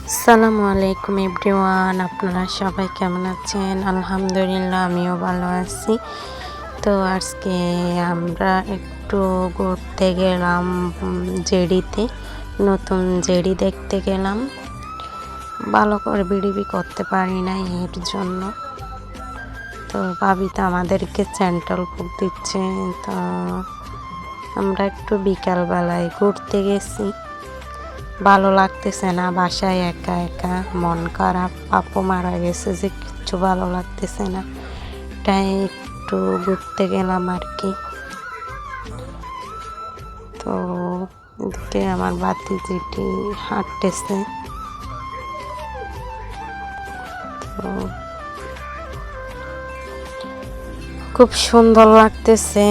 আসসালামু আলাইকুম এভরিওয়ান, আপনারা সবাই কেমন আছেন? আলহামদুলিল্লাহ, আমিও ভালো আছি। তো আজকে আমরা একটু ঘুরতে গেলাম জেডিতে, নতুন জেডি দেখতে গেলাম। ভালো করে ভিডিও করতে পারি না এর জন্য। তো ভাবি তো আমাদেরকে সেন্ট্রাল ফুড দিচ্ছে। তো আমরা একটু বিকালবেলায় ঘুরতে গেছি। ভালো লাগতেছে না, বাসায় একা একা মন খারাপ। আপু মারা গেছে যে কিচ্ছু ভালো লাগতেছে না, তাই একটু ঘুরতে গেলাম আর কি। তো এদিকে আমার ভাতিজিটি হাঁটতেছে। তো খুব সুন্দর লাগতেছে।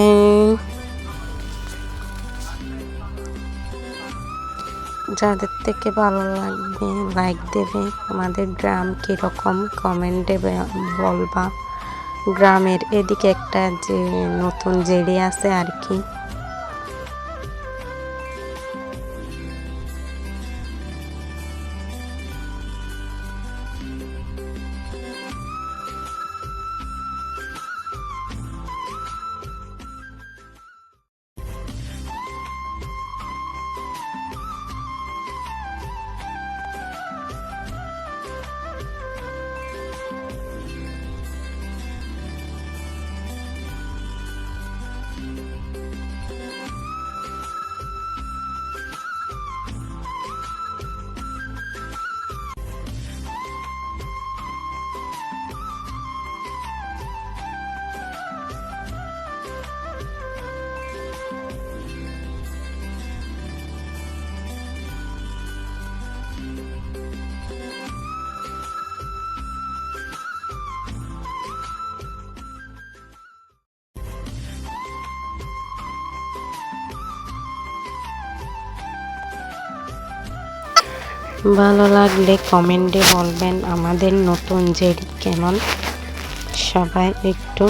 যাদের থেকে ভালো লাগবে লাইক দেবে। আমাদের গ্রাম কীরকম কমেন্টে বলবা। গ্রামের এদিকে একটা যে নতুন জেডি আছে আর কি। ভালো লাগলে কমেন্টে বলবেন আমাদের নতুন জেডি কেমন। সবাই একটু